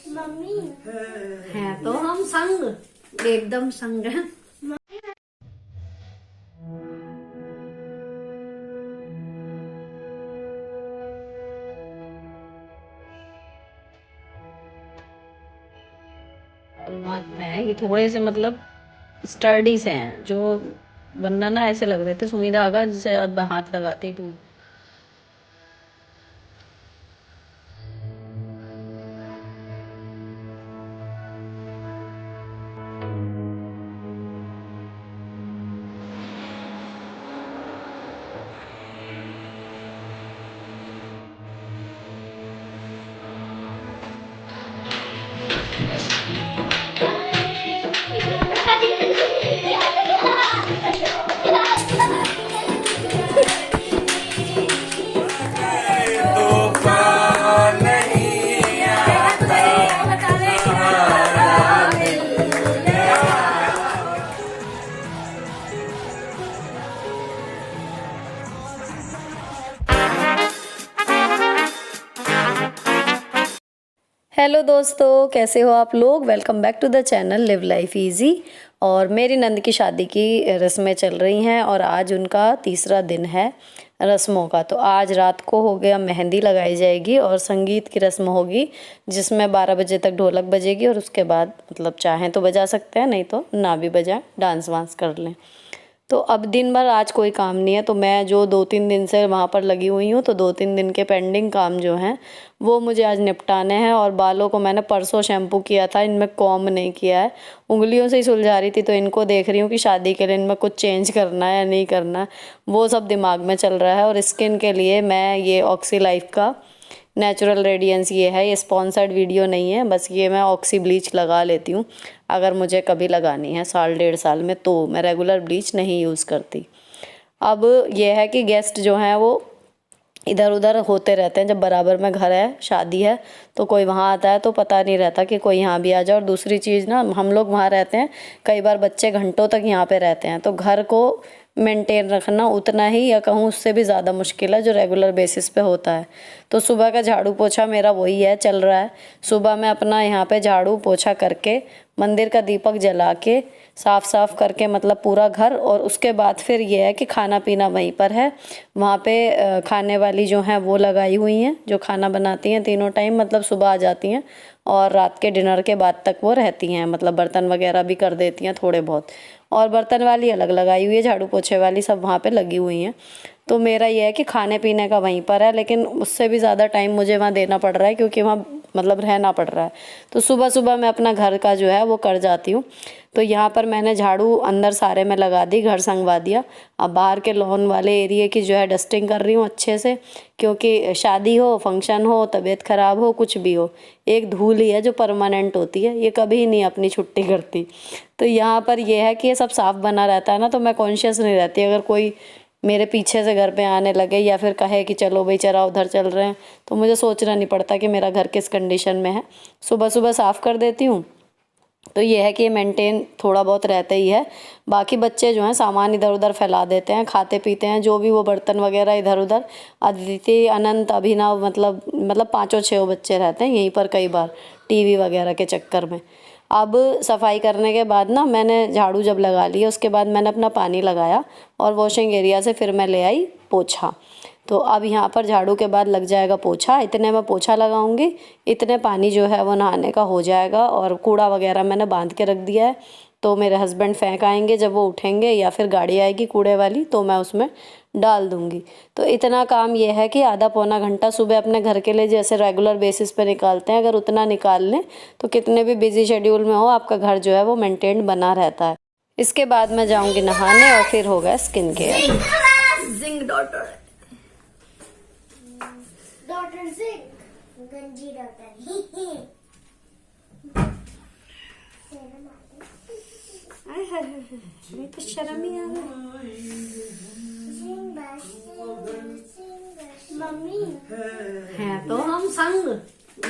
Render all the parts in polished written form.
Mummy है तो हम संग, एकदम संग हैं। है ये थोड़े से मतलब स्टर्डी से हैं, जो वरना ना ऐसे लग रहे थे सुई धागा जिसे अब हाथ लगाते ही हेलो दोस्तों, कैसे हो आप लोग। Welcome back to the channel live life easy. और मेरी नंद की शादी की रस्में चल रही हैं और आज उनका तीसरा दिन है रस्मों का। तो आज रात को हो गया मेहंदी लगाई जाएगी और संगीत की रस्म होगी जिसमें 12 बजे तक ढोलक बजेगी और उसके बाद मतलब चाहें तो बजा सकते हैं, नहीं तो ना भी बजाएं, डांस वांस कर लें। तो अब दिन भर आज कोई काम नहीं है, तो मैं जो 2-3 दिन से वहाँ पर लगी हुई हूँ, तो 2-3 दिन के पेंडिंग काम जो हैं वो मुझे आज निपटाने हैं। और बालों को मैंने परसों शैम्पू किया था, इनमें कॉम्ब नहीं किया है, उंगलियों से ही सुलझा रही थी। तो इनको देख रही हूँ कि शादी के लिए इनमें कुछ चेंज करना है या नहीं करना, वो सब दिमाग में चल रहा है। और स्किन के लिए मैं ये ऑक्सी लाइफ का नेचुरल रेडियंस ये है, ये स्पॉन्सर्ड वीडियो नहीं है, बस ये मैं ऑक्सी ब्लीच लगा लेती हूँ अगर मुझे कभी लगानी है 1.5 साल में, तो मैं रेगुलर ब्लीच नहीं यूज़ करती। अब ये है कि गेस्ट जो हैं वो इधर उधर होते रहते हैं, जब बराबर में घर है, शादी है, तो कोई वहाँ आता है तो पता नहीं रहता कि कोई यहाँ भी आ जाए। और दूसरी चीज़ ना, हम लोग वहाँ रहते हैं, कई बार बच्चे घंटों तक यहाँ पे रहते हैं, तो घर को मेंटेन रखना उतना ही या कहूँ उससे भी ज़्यादा मुश्किल है जो रेगुलर बेसिस पे होता है। तो सुबह का झाड़ू पोछा मेरा वही है, चल रहा है। सुबह मैं अपना यहाँ पे झाड़ू पोछा करके मंदिर का दीपक जला के साफ करके मतलब पूरा घर, और उसके बाद फिर ये है कि खाना पीना वहीं पर है। वहाँ पे खाने वाली जो हैं वो लगाई हुई हैं, जो खाना बनाती हैं तीनों टाइम, मतलब सुबह आ जाती हैं और रात के डिनर के बाद तक वो रहती हैं, मतलब बर्तन वगैरह भी कर देती हैं थोड़े बहुत। और बर्तन वाली अलग लगाई हुई है, झाड़ू पोछे वाली सब वहाँ पे लगी हुई हैं। तो मेरा ये है कि खाने पीने का वहीं पर है, लेकिन उससे भी ज़्यादा टाइम मुझे वहाँ देना पड़ रहा है क्योंकि वहाँ मतलब रहना पड़ रहा है। तो सुबह सुबह मैं अपना घर का जो है वो कर जाती हूँ। तो यहाँ पर मैंने झाड़ू अंदर सारे में लगा दी, घर संगवा दिया। अब बाहर के लॉन वाले एरिया की जो है डस्टिंग कर रही हूँ अच्छे से, क्योंकि शादी हो, फंक्शन हो, तबीयत ख़राब हो, कुछ भी हो, एक धूल ही है जो परमानेंट होती है, ये कभी नहीं अपनी छुट्टी करती। तो यहाँ पर ये है कि ये सब साफ़ बना रहता है ना, तो मैं कॉन्शियस नहीं रहती। अगर कोई मेरे पीछे से घर पे आने लगे या फिर कहे कि चलो भाई चरा उधर चल रहे हैं, तो मुझे सोचना नहीं पड़ता कि मेरा घर किस कंडीशन में है। सुबह सुबह साफ़ कर देती हूँ। तो ये है कि ये मेंटेन थोड़ा बहुत रहता ही है। बाकी बच्चे जो हैं सामान इधर उधर फैला देते हैं, खाते पीते हैं जो भी, वो बर्तन वगैरह इधर उधर। अदिति, अनंत, अभिनव, मतलब 5-6 बच्चे रहते हैं यहीं पर, कई बार टीवी वगैरह के चक्कर में। अब सफाई करने के बाद ना, मैंने झाड़ू जब लगा लिया उसके बाद मैंने अपना पानी लगाया और वॉशिंग एरिया से फिर मैं ले आई पोछा। तो अब यहाँ पर झाड़ू के बाद लग जाएगा पोछा, इतने में पोछा लगाऊंगी, इतने पानी जो है वो नहाने का हो जाएगा। और कूड़ा वगैरह मैंने बांध के रख दिया है, तो मेरे हस्बैंड फेंक आएंगे जब वो उठेंगे, या फिर गाड़ी आएगी कूड़े वाली तो मैं उसमें डाल दूंगी। तो इतना काम ये है कि आधा पौना घंटा सुबह अपने घर के लिए जैसे रेगुलर बेसिस पे निकालते हैं, अगर उतना निकाल लें तो कितने भी बिजी शेड्यूल में हो आपका घर जो है वो मेंटेन बना रहता है। इसके बाद मैं जाऊंगी नहाने और फिर होगा स्किन केयर। जिंग डॉटर गंजी डॉटर तो शर्म ही आ गई। मम्मी है तो हम संग,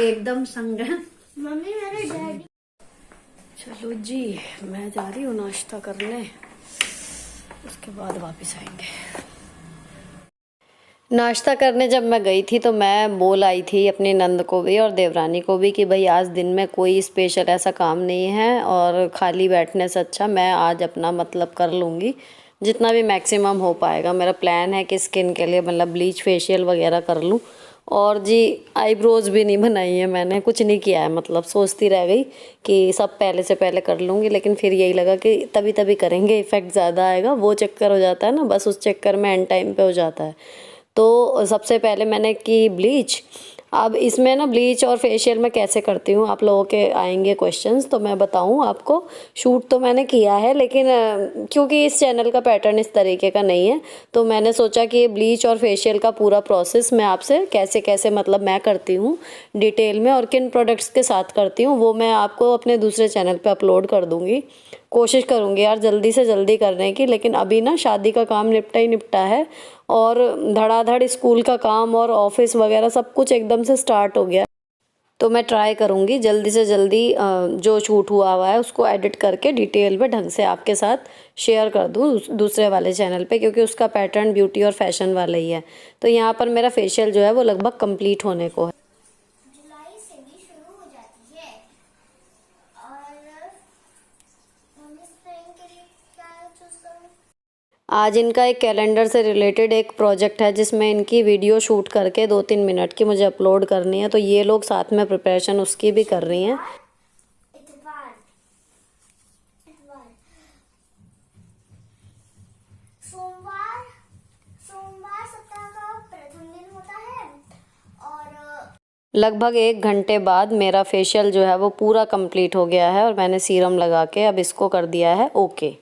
एकदम संग हैं। मम्मी मेरे डैडी। चलो जी, मैं जा रही हूँ नाश्ता करने, उसके बाद वापस आएंगे। नाश्ता करने जब मैं गई थी तो मैं बोल आई थी अपनी नंद को भी और देवरानी को भी कि भाई आज दिन में कोई स्पेशल ऐसा काम नहीं है और खाली बैठने से अच्छा मैं आज अपना मतलब कर लूँगी जितना भी मैक्सिमम हो पाएगा। मेरा प्लान है कि स्किन के लिए मतलब ब्लीच फेशियल वगैरह कर लूँ। और जी आईब्रोज़ भी नहीं बनाई है मैंने, कुछ नहीं किया है, मतलब सोचती रह गई कि सब पहले से पहले कर लूँगी, लेकिन फिर यही लगा कि तभी तभी करेंगे, इफ़ेक्ट ज़्यादा आएगा, वो चक्कर हो जाता है ना, बस उस चक्कर में एंड टाइम पे हो जाता है। तो सबसे पहले मैंने की ब्लीच। अब इसमें ना ब्लीच और फेशियल मैं कैसे करती हूँ, आप लोगों के आएंगे क्वेश्चंस, तो मैं बताऊँ आपको। शूट तो मैंने किया है लेकिन क्योंकि इस चैनल का पैटर्न इस तरीके का नहीं है तो मैंने सोचा कि ये ब्लीच और फेशियल का पूरा प्रोसेस मैं आपसे कैसे कैसे मतलब मैं करती हूँ डिटेल में और किन प्रोडक्ट्स के साथ करती हूँ वो मैं आपको अपने दूसरे चैनल पे अपलोड कर दूँगी। कोशिश करूँगी यार जल्दी से जल्दी करने की, लेकिन अभी ना शादी का काम निपटा ही निपटा है और धड़ाधड़ स्कूल का काम और ऑफिस वगैरह सब कुछ एकदम से स्टार्ट हो गया। तो मैं ट्राई करूँगी जल्दी से जल्दी जो शूट हुआ है उसको एडिट करके डिटेल में ढंग से आपके साथ शेयर कर दूँ दूसरे वाले चैनल पे, क्योंकि उसका पैटर्न ब्यूटी और फैशन वाला ही है। तो यहाँ पर मेरा फेशियल जो है वो लगभग कंप्लीट होने को है। जुलाई से भी शुरू हो जाती है और मम्मी स्प्रेइंग के लिए क्या चूज करूँ? आज इनका एक कैलेंडर से रिलेटेड एक प्रोजेक्ट है जिसमें इनकी वीडियो शूट करके 2-3 मिनट की मुझे अपलोड करनी है, तो ये लोग साथ में प्रिपरेशन उसकी भी कर रही हैं। इतवार इतवार सोमवार सोमवार सप्ताह का प्रथम दिन होता है और लगभग 1 घंटे बाद मेरा फेशियल जो है वो पूरा कंप्लीट हो गया है और मैंने सीरम लगा के अब इसको कर दिया है ओके।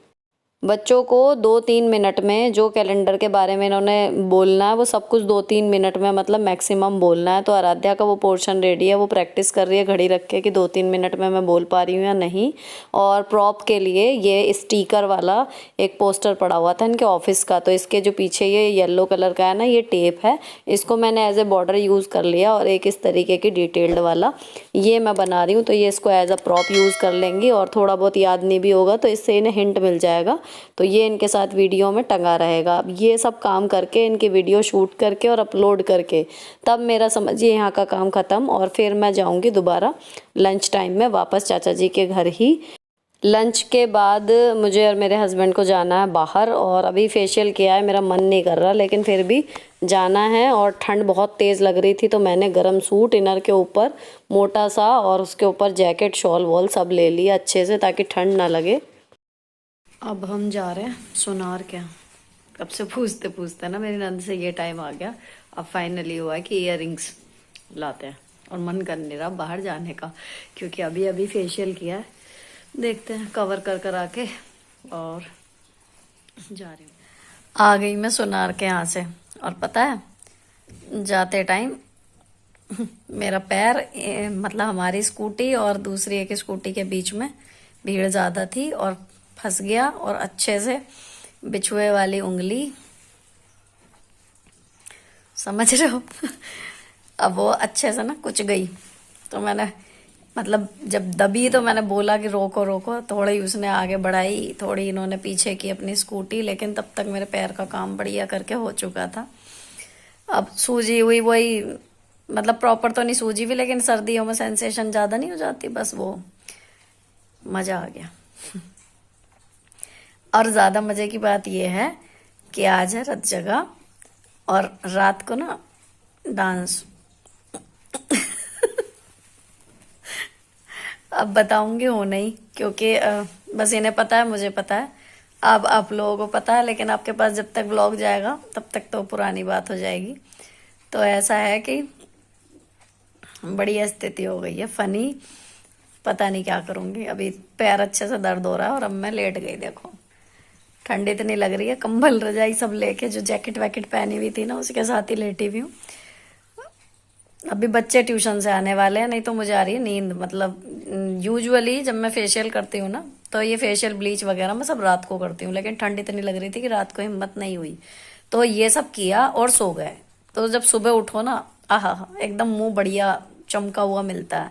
बच्चों को 2-3 मिनट में जो कैलेंडर के बारे में इन्होंने बोलना है वो सब कुछ 2-3 मिनट में मतलब मैक्सिमम बोलना है। तो आराध्या का वो पोर्शन रेडी है, वो प्रैक्टिस कर रही है घड़ी रख के कि 2-3 मिनट में मैं बोल पा रही हूँ या नहीं। और प्रॉप के लिए ये स्टिकर वाला एक पोस्टर पड़ा हुआ था इनके ऑफिस का, तो इसके जो पीछे ये येलो कलर का है ना ये टेप है, इसको मैंने एज ए बॉर्डर यूज़ कर लिया और एक इस तरीके की डिटेल्ड वाला ये मैं बना रही हूँ। तो ये इसको एज अ प्रॉप यूज़ कर लेंगी और थोड़ा बहुत याद नहीं भी होगा तो इससे इन्हें हिंट मिल जाएगा, तो ये इनके साथ वीडियो में टंगा रहेगा। अब ये सब काम करके इनकी वीडियो शूट करके और अपलोड करके तब मेरा समझिए यहाँ का काम ख़त्म और फिर मैं जाऊँगी दोबारा लंच टाइम में वापस चाचा जी के घर ही। लंच के बाद मुझे और मेरे हस्बैंड को जाना है बाहर और अभी फेशियल किया है, मेरा मन नहीं कर रहा लेकिन फिर भी जाना है और ठंड बहुत तेज़ लग रही थी तो मैंने गर्म सूट इनर के ऊपर मोटा सा और उसके ऊपर जैकेट शॉल वॉल सब ले लिया अच्छे से ताकि ठंड ना लगे। अब हम जा रहे हैं सोनार के यहाँ। कब से पूछते पूछते ना मेरी नंद से ये टाइम आ गया, अब फाइनली हुआ है कि इयररिंग्स लाते हैं और मन कर नहीं रहा बाहर जाने का क्योंकि अभी अभी फेशियल किया है। देखते हैं कवर कर कर आके और जा रही हूँ। आ गई मैं सोनार के यहाँ से और पता है जाते टाइम मेरा पैर मतलब हमारी स्कूटी और दूसरी एक स्कूटी के बीच में भीड़ ज़्यादा थी और फंस गया और अच्छे से बिछुए वाली उंगली समझ रहे हो अब वो अच्छे से ना कुछ गई तो मैंने मतलब जब दबी तो मैंने बोला कि रोको रोको, थोड़ी उसने आगे बढ़ाई, थोड़ी इन्होंने पीछे की अपनी स्कूटी, लेकिन तब तक मेरे पैर का काम बढ़िया करके हो चुका था। अब सूजी हुई वही मतलब प्रॉपर तो नहीं सूजी हुई लेकिन सर्दियों में सेंसेशन ज़्यादा नहीं हो जाती, बस वो मज़ा आ गया। और ज़्यादा मज़े की बात यह है कि आज है रथ जगह और रात को ना डांस अब बताऊंगी हो नहीं क्योंकि बस इन्हें पता है मुझे पता है, अब आप लोगों को पता है, लेकिन आपके पास जब तक व्लॉग जाएगा तब तक तो पुरानी बात हो जाएगी। तो ऐसा है कि बड़ी स्थिति हो गई है फनी, पता नहीं क्या करूंगी। अभी पैर अच्छे से दर्द हो रहा है और अब मैं लेट गई, देखो ठंडी इतनी लग रही है, कंबल रजाई सब लेके जो जैकेट वैकेट पहनी हुई थी ना उसके साथ ही लेटी हुई हूँ। अभी बच्चे ट्यूशन से आने वाले हैं, नहीं तो मुझे आ रही है नींद। मतलब यूजुअली जब मैं फेशियल करती हूँ ना तो ये फेशियल ब्लीच वगैरह मैं सब रात को करती हूँ, लेकिन ठंड इतनी लग रही थी कि रात को हिम्मत नहीं हुई तो ये सब किया और सो गए। तो जब सुबह उठो ना आहा एकदम मुंह बढ़िया चमका हुआ मिलता है।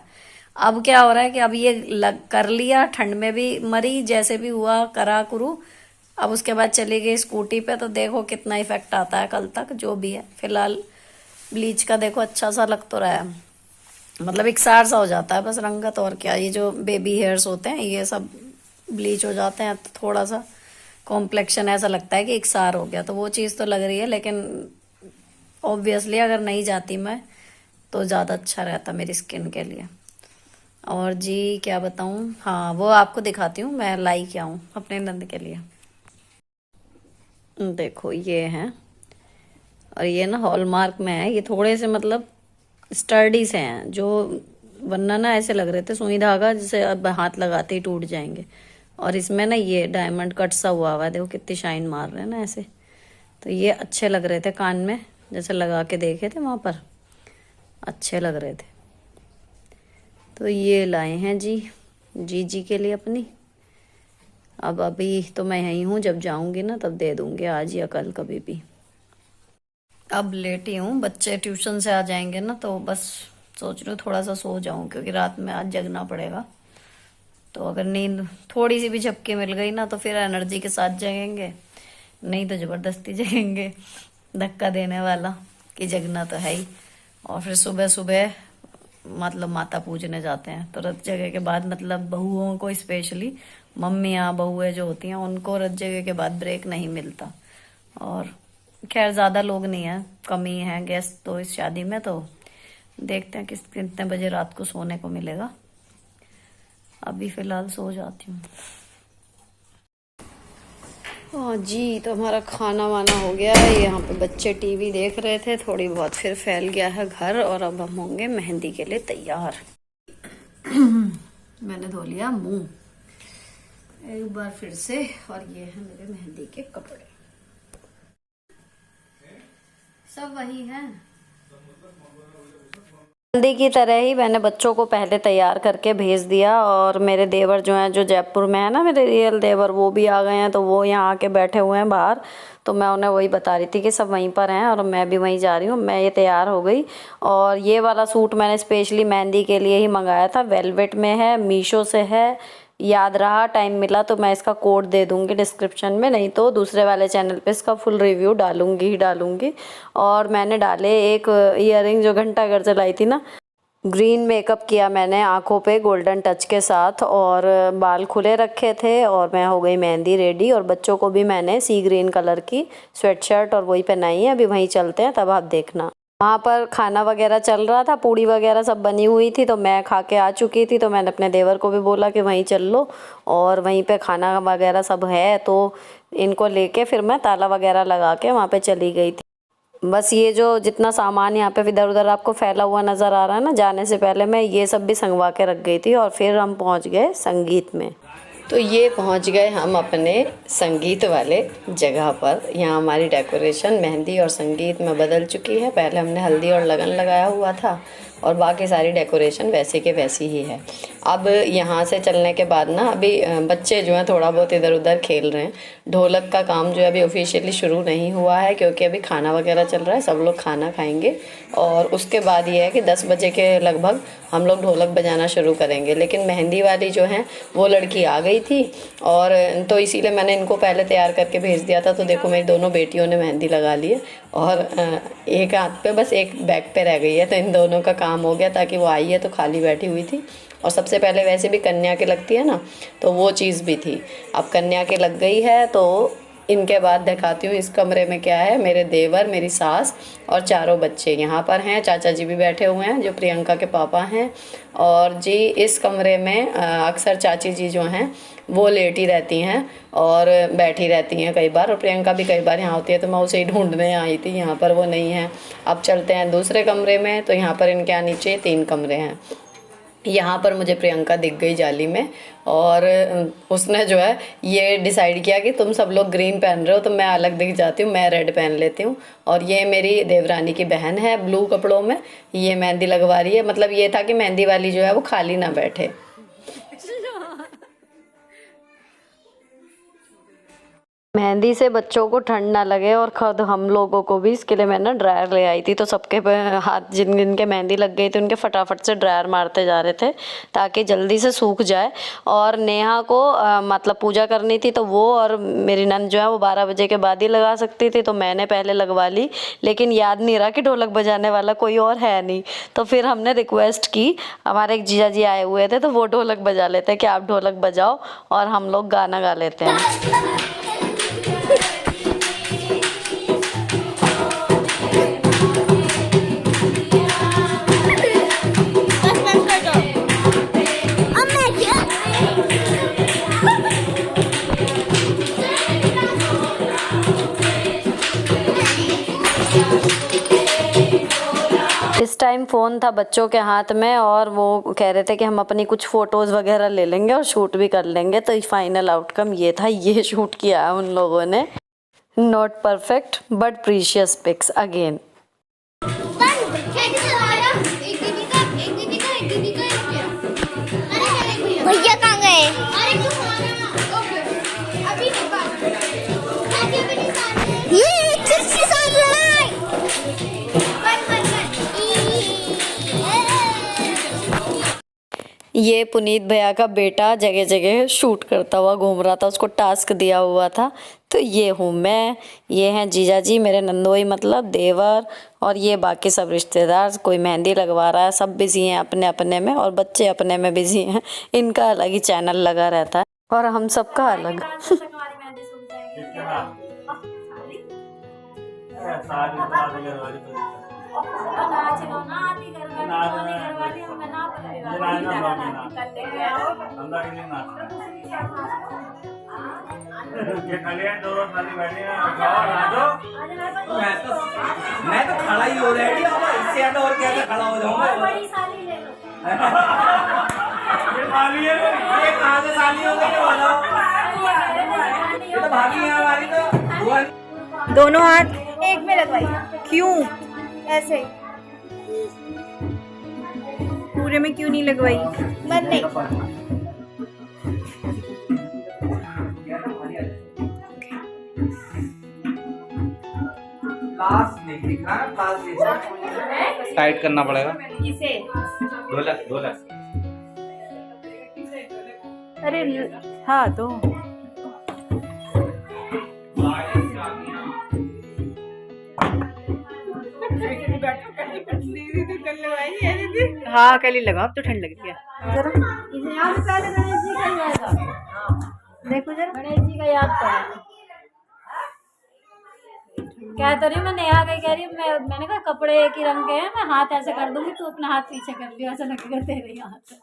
अब क्या हो रहा है कि अब ये कर लिया, ठंड में भी मरी, जैसे भी हुआ करा करू, अब उसके बाद चली गई स्कूटी पे, तो देखो कितना इफेक्ट आता है कल तक जो भी है। फिलहाल ब्लीच का देखो अच्छा सा लग तो रहा है, मतलब एकसार सा हो जाता है बस रंगत, और क्या। ये जो बेबी हेयर्स होते हैं ये सब ब्लीच हो जाते हैं तो थोड़ा सा कॉम्प्लेक्शन ऐसा लगता है कि एकसार हो गया, तो वो चीज़ तो लग रही है। लेकिन ऑब्वियसली अगर नहीं जाती मैं तो ज़्यादा अच्छा रहता मेरी स्किन के लिए। और जी क्या बताऊँ, हाँ वो आपको दिखाती हूँ मैं लाई क्या हूँ अपने नंद के लिए। देखो ये है, और ये ना हॉलमार्क में है। ये थोड़े से मतलब स्टर्डी से हैं, जो वरना ना ऐसे लग रहे थे सुई धागा जैसे अब हाथ लगाते ही टूट जाएंगे। और इसमें ना ये डायमंड कट सा हुआ है, देखो कितनी शाइन मार रहे हैं ना ऐसे। तो ये अच्छे लग रहे थे कान में, जैसे लगा के देखे थे वहाँ पर, अच्छे लग रहे थे। तो ये लाए हैं जी जी के लिए अपनी। अब अभी तो मैं यहीं हूँ, जब जाऊंगी ना तब दे दूंगी, आज या कल कभी भी। अब लेटी हूँ, बच्चे ट्यूशन से आ जाएंगे ना तो बस सोच रही हूँ थोड़ा सा सो जाऊं, क्योंकि रात में आज जगना पड़ेगा। तो अगर नींद थोड़ी सी भी झपकी मिल गई ना तो फिर एनर्जी के साथ जगेंगे, नहीं तो जबरदस्ती जगेंगे धक्का देने वाला कि जगना तो है ही। और फिर सुबह सुबह मतलब माता पूजने जाते हैं, तो रत जगह के बाद मतलब बहुओं को स्पेशली, मम्मियाँ बहुएं जो होती हैं उनको रत जगह के बाद ब्रेक नहीं मिलता। और खैर ज़्यादा लोग नहीं हैं, कम ही हैं गेस्ट तो इस शादी में, तो देखते हैं कितने बजे रात को सोने को मिलेगा। अभी फ़िलहाल सो जाती हूँ। हाँ जी, तो हमारा खाना वाना हो गया है। यहाँ पे बच्चे टीवी देख रहे थे, थोड़ी बहुत फिर फैल गया है घर, और अब हम होंगे मेहंदी के लिए तैयार। मैंने धो लिया मुंह एक बार फिर से, और ये है मेरे मेहंदी के कपड़े, सब वही है। मेहंदी की तरह ही मैंने बच्चों को पहले तैयार करके भेज दिया, और मेरे देवर जो हैं, जो जयपुर में है ना मेरे रियल देवर, वो भी आ गए हैं। तो वो यहाँ आके बैठे हुए हैं बाहर, तो मैं उन्हें वही बता रही थी कि सब वहीं पर हैं और मैं भी वहीं जा रही हूँ। मैं ये तैयार हो गई, और ये वाला सूट मैंने स्पेशली मेहंदी के लिए ही मंगाया था। वेलवेट में है, मीशो से है, याद रहा, टाइम मिला तो मैं इसका कोड दे दूंगी डिस्क्रिप्शन में, नहीं तो दूसरे वाले चैनल पे इसका फुल रिव्यू डालूंगी ही डालूंगी। और मैंने डाले एक ईयरिंग जो घंटा घर से लाई थी ना, ग्रीन मेकअप किया मैंने आंखों पे गोल्डन टच के साथ, और बाल खुले रखे थे, और मैं हो गई मेहंदी रेडी। और बच्चों को भी मैंने सी ग्रीन कलर की स्वेटशर्ट और वही पहनाई है। अभी वहीं चलते हैं, तब आप देखना। वहाँ पर खाना वगैरह चल रहा था, पूड़ी वगैरह सब बनी हुई थी, तो मैं खा के आ चुकी थी। तो मैंने अपने देवर को भी बोला कि वहीं चल लो, और वहीं पे खाना वगैरह सब है, तो इनको लेके फिर मैं ताला वगैरह लगा के वहाँ पे चली गई थी। बस ये जो जितना सामान यहाँ पे इधर उधर आपको फैला हुआ नज़र आ रहा है ना, जाने से पहले मैं ये सब भी संगवा के रख गई थी। और फिर हम पहुँच गए संगीत में। तो ये पहुंच गए हम अपने संगीत वाले जगह पर। यहाँ हमारी डेकोरेशन मेहंदी और संगीत में बदल चुकी है। पहले हमने हल्दी और लगन लगाया हुआ था, और बाकी सारी डेकोरेशन वैसे के वैसी ही है। अब यहाँ से चलने के बाद ना अभी बच्चे जो हैं थोड़ा बहुत इधर उधर खेल रहे हैं। ढोलक का काम जो है अभी ऑफिशियली शुरू नहीं हुआ है, क्योंकि अभी खाना वगैरह चल रहा है, सब लोग खाना खाएंगे। और उसके बाद ये है कि 10 बजे के लगभग हम लोग ढोलक बजाना शुरू करेंगे। लेकिन मेहंदी वाली जो है वो लड़की आ गई थी, और तो इसीलिए मैंने इनको पहले तैयार करके भेज दिया था। तो देखो मेरी दोनों बेटियों ने मेहंदी लगा ली है, और एक हाथ पे बस एक बैक पे रह गई है, तो इन दोनों का काम हो गया। ताकि वो आई है तो खाली बैठी हुई थी, और सबसे पहले वैसे भी कन्या के लगती है ना, तो वो चीज़ भी थी। अब कन्या के लग गई है, तो इनके बाद दिखाती हूँ इस कमरे में क्या है। मेरे देवर, मेरी सास और चारों बच्चे यहाँ पर हैं। चाचा जी भी बैठे हुए हैं जो प्रियंका के पापा हैं। और जी इस कमरे में अक्सर चाची जी जो हैं वो लेटी रहती हैं और बैठी रहती हैं कई बार, और प्रियंका भी कई बार यहाँ होती है, तो मैं उसे ही ढूंढने आई थी। यहाँ पर वो नहीं है। अब चलते हैं दूसरे कमरे में। तो यहाँ पर इनके यहाँ नीचे 3 कमरे हैं। यहाँ पर मुझे प्रियंका दिख गई जाली में, और उसने जो है ये डिसाइड किया कि तुम सब लोग ग्रीन पहन रहे हो तो मैं अलग दिख जाती हूँ, मैं रेड पहन लेती हूँ। और ये मेरी देवरानी की बहन है ब्लू कपड़ों में, ये मेहंदी लगवा रही है। मतलब ये था कि मेहंदी वाली जो है वो खाली ना बैठे। मेहंदी से बच्चों को ठंड ना लगे और खुद हम लोगों को भी, इसके लिए मैं ना ड्रायर ले आई थी। तो सबके हाथ जिन जिनके मेहंदी लग गई थी उनके फटाफट से ड्रायर मारते जा रहे थे ताकि जल्दी से सूख जाए। और नेहा को मतलब पूजा करनी थी तो वो और मेरी नंद जो है वो 12 बजे के बाद ही लगा सकती थी, तो मैंने पहले लगवा ली। लेकिन याद नहीं रहा कि ढोलक बजाने वाला कोई और है नहीं, तो फिर हमने रिक्वेस्ट की, हमारे एक जीजा जी आए हुए थे तो वो ढोलक बजा लेते कि आप ढोलक बजाओ और हम लोग गाना गा लेते हैं। इस टाइम फ़ोन था बच्चों के हाथ में और वो कह रहे थे कि हम अपनी कुछ फ़ोटोज़ वगैरह ले लेंगे और शूट भी कर लेंगे। तो फाइनल आउटकम ये था, ये शूट किया है उन लोगों ने। Not perfect but precious pics again. भैया कहाँ गए? ये पुनीत भैया का बेटा जगह जगह शूट करता हुआ घूम रहा था, उसको टास्क दिया हुआ था। तो ये हूँ मैं, ये हैं जीजा जी मेरे नंदोई मतलब देवर, और ये बाकी सब रिश्तेदार। कोई मेहंदी लगवा रहा है, सब बिजी हैं अपने अपने में और बच्चे अपने में बिजी हैं। इनका अलग ही चैनल लगा रहता है और हम सबका अलग। मैं तो खड़ा ही हो रेडी, इससे ज्यादा और क्या खड़ा हो जाऊंगा। बड़ी साली ले लो। ये कहाँ से साली हो गई बताओ? ये तो भाभी है हमारी। तो दोनों हाथ एक में लगवाई। क्यों ऐसे? पूरे में क्यों नहीं लगवाई? मन नहीं। टाइट करना पड़ेगा। किसे? ढोलक। अरे हाँ तो हाँ कल ही लगाओ, अब तो ठंड लग रही है। जरा पहले गणेश जी का याद देखो, जरा गणेश जी का याद करो। क्या तो नहीं, मैं नेहा गई कह रही हूँ, मैंने कहा कपड़े एक ही रंग के हैं, मैं हाथ ऐसे कर दूंगी, तू अपना हाथ पीछे कर लियो, ऐसा लगेगा तेरे हाथ।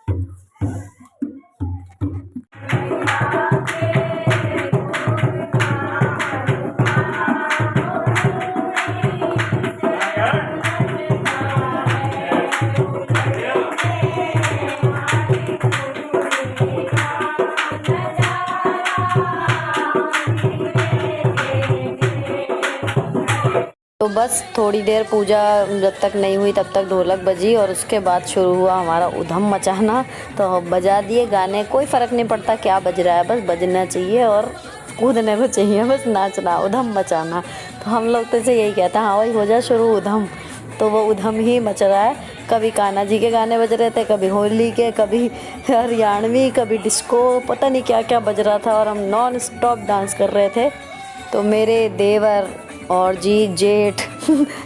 तो बस थोड़ी देर पूजा जब तक नहीं हुई तब तक ढोलक बजी और उसके बाद शुरू हुआ हमारा उधम मचाना। तो बजा दिए गाने, कोई फ़र्क नहीं पड़ता क्या बज रहा है, बस बजना चाहिए और कूदने को चाहिए, बस नाचना, उधम मचाना। तो हम लोग तो इसे यही कहते हैं, हाँ वही हो जाए शुरू उधम। तो वो उधम ही मच रहा है। कभी कान्हा जी के गाने बज रहे थे, कभी होली के, कभी हरियाणवी, कभी डिस्को, पता नहीं क्या क्या बज रहा था और हम नॉन स्टॉप डांस कर रहे थे। तो मेरे देवर और जी जेठ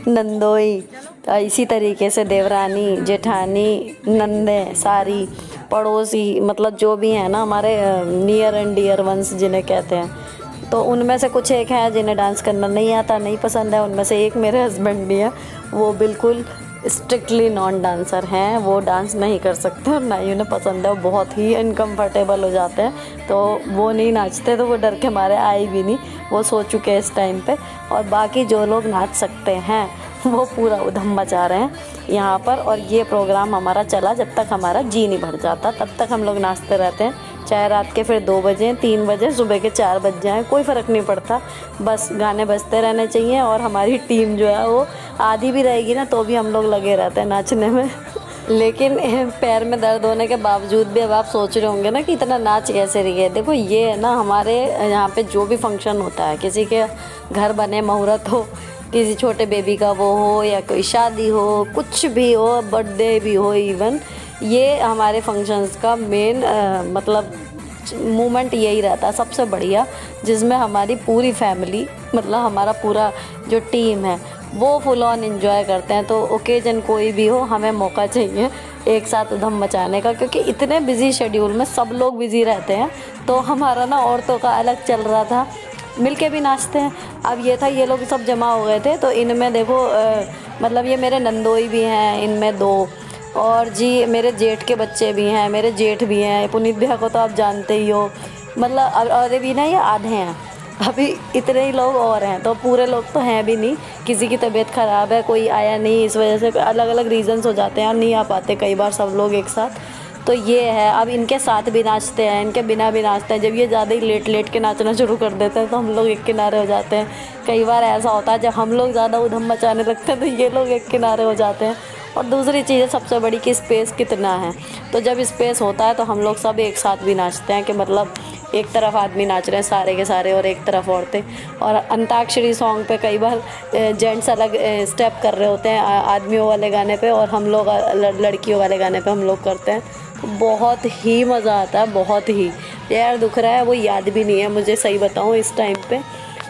नंदोई, तो इसी तरीके से देवरानी जेठानी नंदे सारी पड़ोसी, मतलब जो भी हैं ना हमारे नियर एंड डियर वंस जिन्हें कहते हैं। तो उनमें से कुछ एक हैं जिन्हें डांस करना नहीं आता, नहीं पसंद है। उनमें से एक मेरे हस्बैंड भी है, वो बिल्कुल स्ट्रिक्टली नॉन डांसर हैं, वो डांस नहीं कर सकते और ना ही उन्हें पसंद है, वो बहुत ही अनकम्फर्टेबल हो जाते हैं। तो वो नहीं नाचते, तो वो डर के मारे आए भी नहीं, वो सो चुके हैं इस टाइम पे। और बाकी जो लोग नाच सकते हैं वो पूरा उधम मचा रहे हैं यहाँ पर। और ये प्रोग्राम हमारा चला जब तक हमारा जी नहीं भर जाता, तब तक हम लोग नाचते रहते हैं, चाहे रात के फिर 2 बजे 3 बजे सुबह के 4 बज जाएँ, कोई फ़र्क नहीं पड़ता। बस गाने बजते रहने चाहिए और हमारी टीम जो है वो आधी भी रहेगी ना तो भी हम लोग लगे रहते हैं नाचने में। लेकिन पैर में दर्द होने के बावजूद भी अब आप सोच रहे होंगे ना कि इतना नाच कैसे रही है। देखो ये है ना, हमारे यहाँ पे जो भी फंक्शन होता है, किसी के घर बने मुहूर्त हो, किसी छोटे बेबी का वो हो, या कोई शादी हो, कुछ भी हो, बर्थडे भी हो इवन, ये हमारे फंक्शंस का मेन मतलब मोमेंट यही रहता है सबसे बढ़िया, जिसमें हमारी पूरी फैमिली मतलब हमारा पूरा जो टीम है वो फुल ऑन एंजॉय करते हैं। तो ओकेजन कोई भी हो, हमें मौका चाहिए एक साथ उधम मचाने का, क्योंकि इतने बिजी शेड्यूल में सब लोग बिजी रहते हैं। तो हमारा ना औरतों का अलग चल रहा था, मिलके भी नाचते हैं। अब ये था, ये लोग सब जमा हो गए थे, तो इनमें देखो मतलब ये मेरे नंदोई भी हैं, इनमें 2 और जी मेरे जेठ के बच्चे भी हैं, मेरे जेठ भी हैं, पुनीत भैया को तो आप जानते ही हो, मतलब और भी ना ये आधे हैं, अभी इतने ही लोग और हैं, तो पूरे लोग तो हैं भी नहीं। किसी की तबीयत ख़राब है, कोई आया नहीं, इस वजह से अलग अलग रीज़न्स हो जाते हैं और नहीं आ पाते कई बार सब लोग एक साथ। तो ये है, अब इनके साथ भी नाचते हैं, इनके बिना भी नाचते हैं। जब ये ज़्यादा ही लेट लेट के नाचना शुरू कर देते हैं तो हम लोग एक किनारे हो जाते हैं। कई बार ऐसा होता है जब हम लोग ज़्यादा उधम मचाने लगते हैं तो ये लोग एक किनारे हो जाते हैं। और दूसरी चीज़ है सबसे बड़ी कि स्पेस कितना है, तो जब स्पेस होता है तो हम लोग सब एक साथ भी नाचते हैं, कि मतलब एक तरफ आदमी नाच रहे हैं सारे के सारे और एक तरफ औरतें। और अंताक्षरी सॉन्ग पे कई बार जेंट्स अलग स्टेप कर रहे होते हैं आदमियों वाले गाने पे, और हम लोग लड़कियों वाले गाने पे हम लोग करते हैं। तो बहुत ही मज़ा आता है, बहुत ही। यार दुख रहा है वो याद भी नहीं है मुझे, सही बताऊँ इस टाइम पे।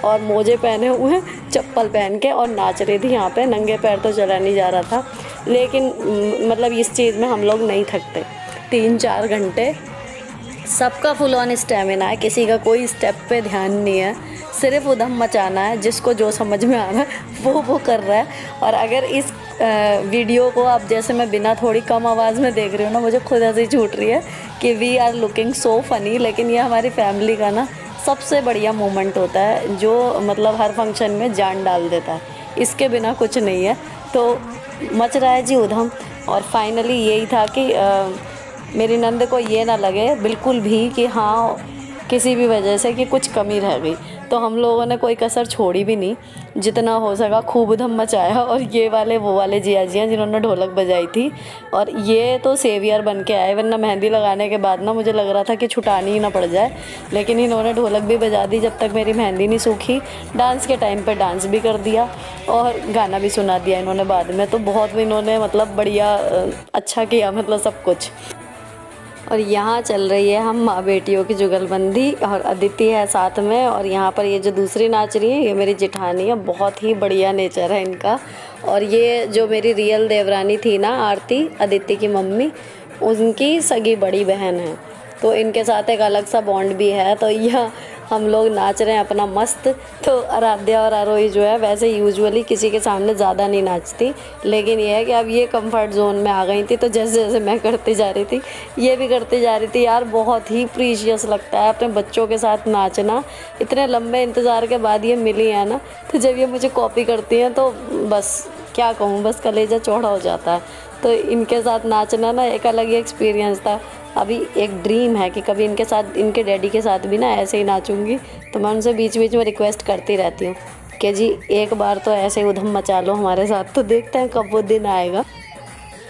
और मोजे पहने हुए, चप्पल पहन के और नाच रही थी यहाँ पे, नंगे पैर तो चला नहीं जा रहा था। लेकिन मतलब इस चीज़ में हम लोग नहीं थकते, 3-4 घंटे सबका फुल ऑन स्टेमिना है, किसी का कोई स्टेप पे ध्यान नहीं है, सिर्फ उधम मचाना है। जिसको जो समझ में आ रहा है वो कर रहा है। और अगर इस वीडियो को आप जैसे मैं बिना थोड़ी कम आवाज़ में देख रही हूँ ना, मुझे खुद हंसी छूट रही है कि we are looking so funny, लेकिन ये हमारी फैमिली का ना सबसे बढ़िया मोमेंट होता है, जो मतलब हर फंक्शन में जान डाल देता है। इसके बिना कुछ नहीं है। तो मच रहा है जी उधम। और फाइनली यही था कि मेरी नंद को ये ना लगे बिल्कुल भी कि हाँ किसी भी वजह से कि कुछ कमी रह गई। तो हम लोगों ने कोई कसर छोड़ी भी नहीं, जितना हो सका खूब धम मचाया। और ये वाले वो वाले जिया जी हैं जिन्होंने ढोलक बजाई थी, और ये तो सेवियर बन के आए, वरना मेहंदी लगाने के बाद ना मुझे लग रहा था कि छुटानी ही ना पड़ जाए। लेकिन इन्होंने ढोलक भी बजा दी जब तक मेरी मेहंदी नहीं सूखी। डांस के टाइम पर डांस भी कर दिया और गाना भी सुना दिया इन्होंने बाद में। तो बहुत इन्होंने मतलब बढ़िया अच्छा किया, मतलब सब कुछ। और यहाँ चल रही है हम माँ बेटियों की जुगलबंदी, और अदिति है साथ में। और यहाँ पर ये जो दूसरी नाच रही है ये मेरी जेठानी है, बहुत ही बढ़िया नेचर है इनका। और ये जो मेरी रियल देवरानी थी ना आरती, अदिति की मम्मी, उनकी सगी बड़ी बहन है, तो इनके साथ एक अलग सा बॉन्ड भी है। तो यह हम लोग नाच रहे हैं अपना मस्त। तो आराध्या और आरोही जो है वैसे यूजुअली किसी के सामने ज़्यादा नहीं नाचती, लेकिन ये है कि अब ये कंफर्ट जोन में आ गई थी, तो जैसे जैसे मैं करती जा रही थी ये भी करती जा रही थी। यार बहुत ही प्रीशियस लगता है अपने बच्चों के साथ नाचना, इतने लंबे इंतज़ार के बाद ये मिली है ना, तो जब ये मुझे कॉपी करती हैं तो बस क्या कहूँ, बस कलेजा चौड़ा हो जाता है। तो इनके साथ नाचना ना एक अलग ही एक्सपीरियंस था। अभी एक ड्रीम है कि कभी इनके साथ, इनके डैडी के साथ भी ना ऐसे ही नाचूंगी। तो मैं उनसे बीच बीच में रिक्वेस्ट करती रहती हूँ कि जी एक बार तो ऐसे ही उधम मचा लो हमारे साथ, तो देखते हैं कब वो दिन आएगा।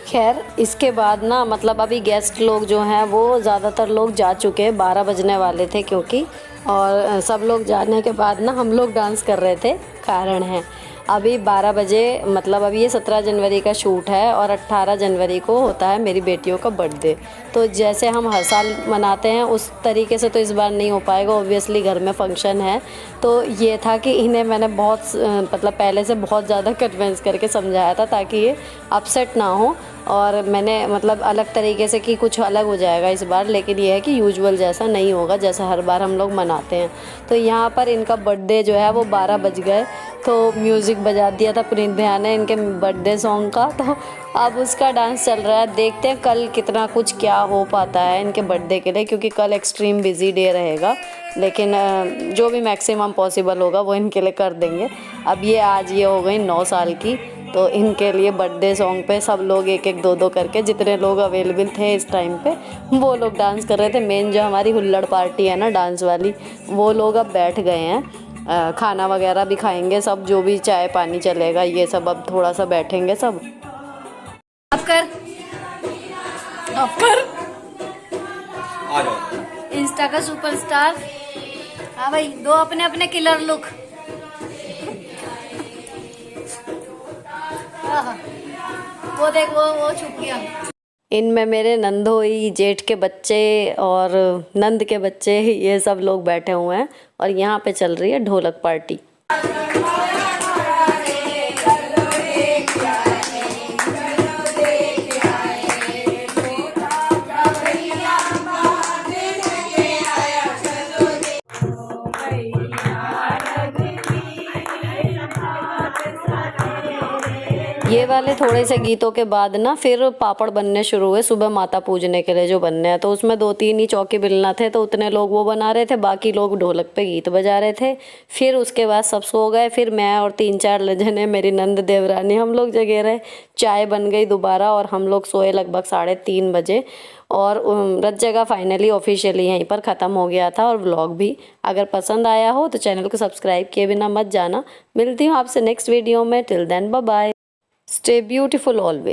खैर इसके बाद ना मतलब अभी गेस्ट लोग जो हैं वो ज़्यादातर लोग जा चुके, 12 बजने वाले थे क्योंकि, और सब लोग जाने के बाद ना हम लोग डांस कर रहे थे। कारण है अभी 12 बजे, मतलब अभी ये 17 जनवरी का शूट है और 18 जनवरी को होता है मेरी बेटियों का बर्थडे। तो जैसे हम हर साल मनाते हैं उस तरीके से तो इस बार नहीं हो पाएगा, ऑब्वियसली घर में फंक्शन है। तो ये था कि इन्हें मैंने बहुत मतलब पहले से बहुत ज़्यादा कन्विंस करके समझाया था ताकि ये अपसेट ना हो। और मैंने मतलब अलग तरीके से कि कुछ अलग हो जाएगा इस बार, लेकिन ये है कि यूजुअल जैसा नहीं होगा जैसा हर बार हम लोग मनाते हैं। तो यहाँ पर इनका बर्थडे जो है वो 12 बज गए, तो म्यूज़िक बजा दिया था पुनीत भैया ने इनके बर्थडे सॉन्ग का। तो अब उसका डांस चल रहा है, देखते हैं कल कितना कुछ क्या हो पाता है इनके बर्थडे के लिए, क्योंकि कल एक्सट्रीम बिजी डे रहेगा। लेकिन जो भी मैक्सिमम पॉसिबल होगा वो इनके लिए कर देंगे। अब ये आज ये हो गई 9 साल की, तो इनके लिए बर्थडे सॉन्ग पे सब लोग एक एक 2-2 करके, जितने लोग अवेलेबल थे इस टाइम पे वो लोग डांस कर रहे थे। मेन जो हमारी हुल्लड़ पार्टी है ना डांस वाली, वो लोग अब बैठ गए हैं, खाना वगैरह भी खाएंगे सब, जो भी चाय पानी चलेगा ये सब, अब थोड़ा सा बैठेंगे सब। अब कर टॉपर, आ जाओ। इंस्टा का सुपरस्टार। हाँ भाई, दो अपने अपने किलर लुक। वो देख, वो छुप गया। इनमें मेरे नंदोई, जेठ के बच्चे और नंद के बच्चे, ये सब लोग बैठे हुए हैं और यहाँ पे चल रही है ढोलक पार्टी। ये वाले थोड़े से गीतों के बाद ना फिर पापड़ बनने शुरू हुए सुबह माता पूजने के लिए जो बनने हैं। तो उसमें 2-3 ही चौकी बेलना थे, तो उतने लोग वो बना रहे थे, बाकी लोग ढोलक पे गीत बजा रहे थे। फिर उसके बाद सब सो गए, फिर मैं और 3-4 जने, मेरी नंद देवरानी, हम लोग जगे रहे। चाय बन गई दोबारा और हम लोग सोए लगभग 3:30 बजे। और रत जगह फाइनली ऑफिशियली यहीं पर ख़त्म हो गया था और व्लॉग भी। अगर पसंद आया हो तो चैनल को सब्सक्राइब किए बिना मत जाना। मिलती हूँ आपसे नेक्स्ट वीडियो में। Till then bye bye. Stay beautiful always.